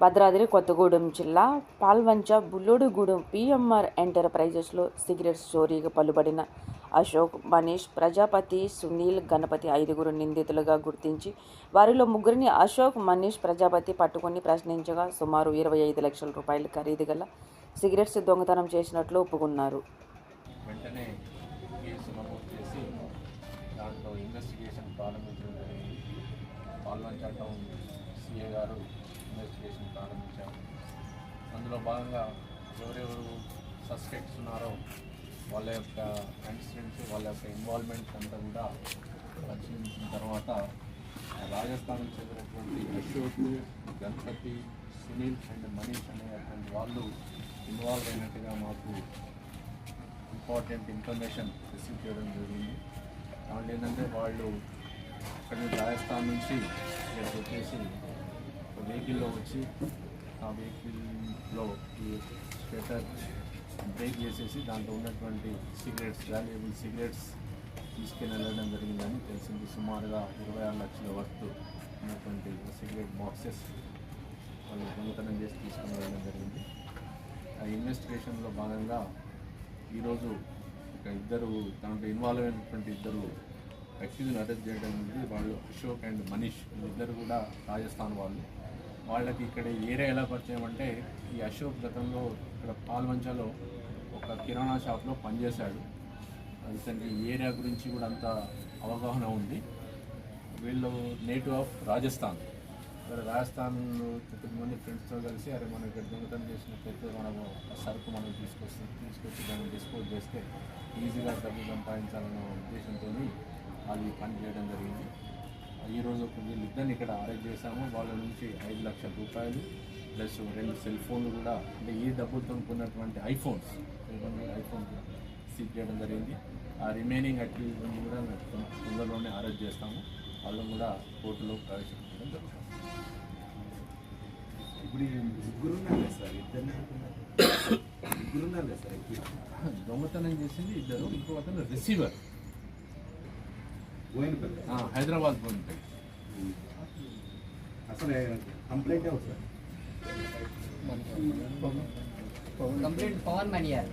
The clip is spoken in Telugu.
భద్రాద్రి కొత్తగూడెం జిల్లా పాల్వంచ బుల్లోడుగూడెం పిఎంఆర్ ఎంటర్ప్రైజెస్లో సిగరెట్స్ చోరీగా పలుబడిన అశోక్, మనీష్, ప్రజాపతి, సునీల్, గణపతి 5గురు నిందితులుగా గుర్తించి వారిలో 3గురిని అశోక్, మనీష్, ప్రజాపతి పట్టుకుని ప్రశ్నించగా సుమారు 25 లక్షల రూపాయల ఖరీదు గల సిగరెట్స్ దొంగతనం చేసినట్లు ఒప్పుకున్నారు. వెంటనే కేసు నమోదు చేసి దాంట్లో ఇన్వెస్టిగేషన్ ప్రారంభించడం జరిగింది. పాల్వంచ టౌన్ సిఏ గారు ఇన్వెస్టిగేషన్ ప్రారంభించారు. అందులో భాగంగా ఎవరెవరు సస్పెక్ట్స్ ఉన్నారో వాళ్ళ యొక్క యాక్సిడెంట్స్, వాళ్ళ యొక్క ఇన్వాల్వ్మెంట్ అంతా కూడా పరిశీలించిన తర్వాత రాజస్థాన్కి చెందినటువంటి అశోక్, గణపతి, సునీల్ అండ్ మనీష్ అనేటువంటి వాళ్ళు ఇన్వాల్వ్ అయినట్టుగా మాకు ఇంపార్టెంట్ ఇన్ఫర్మేషన్ రిసీవ్ చేయడం జరిగింది. దాంట్లో ఏంటంటే వాళ్ళు అక్కడి నుంచి రాజస్థాన్ నుంచి ఇక్కడికి వచ్చేసి ఒక వెహికల్లో వచ్చి ఆ వెహికల్లో ఈ స్వెటర్ బ్రేక్ చేసేసి దాంట్లో ఉన్నటువంటి సిగరెట్స్, వాల్యుయబుల్ సిగరెట్స్ తీసుకుని వెళ్ళడం జరిగిందని తెలిసింది. సుమారుగా 26 లక్షల వర్త్ ఉన్నటువంటి సిగరెట్ బాక్సెస్ వాళ్ళు దొంగతనం చేసి తీసుకుని వెళ్ళడం జరిగింది. ఆ ఇన్వెస్టిగేషన్లో భాగంగా ఈరోజు ఇద్దరు దాంట్లో ఇన్వాల్వ్ అయినటువంటి 2 వ్యక్తులను అరెస్ట్ చేయడం జరిగింది. వాళ్ళు అశోక్ అండ్ మనీష్, వీళ్ళిద్దరు కూడా రాజస్థాన్ వాళ్ళు. వాళ్ళకి ఇక్కడ ఏరియా ఎలా పరిచయం అంటే, ఈ అశోక్ గతంలో ఇక్కడ పాల్వంచలో ఒక కిరాణా షాప్లో పనిచేశాడు. ఇతనికి ఏరియా గురించి కూడా అంత అవగాహన ఉంది. వీళ్ళు నేటివ్ ఆఫ్ రాజస్థాన్. ఇక్కడ రాజస్థాన్ 9 మంది ఫ్రెండ్స్తో కలిసి అరే మనం ఇక్కడ దొంగతనం చేసినట్లయితే మనము సరుకు మనం తీసుకొచ్చి దాన్ని డిస్పోజ్ చేస్తే ఈజీగా డబ్బు సంపాదించాలన్న ఉద్దేశంతో వాళ్ళు పని చేయడం జరిగింది. ఈరోజు వీళ్ళిద్దరిని ఇక్కడ అరెస్ట్ చేశాము. వాళ్ళ నుంచి 5 లక్షల రూపాయలు ప్లస్ 2 సెల్ ఫోన్లు కూడా, అంటే ఈ డబ్బులతో కొన్నటువంటి ఐఫోన్స్ సీజ్ చేయడం జరిగింది. ఆ రిమైనింగ్ అక్యూజ్ని కూడా తొందరలోనే అరెస్ట్ చేస్తాము. వాళ్ళని కూడా కోర్టులో ప్రవేశపెట్టడం జరుగుతుంది. ఇప్పుడు ముగ్గురున్నారే సార్. దొంగతనం చేసింది 2, ఇంకో అతను రిసీవర్ బోయినపల్లి, హైదరాబాద్ బోయినపల్లి. అసలు complaint sir complaint Pawan Maniyar.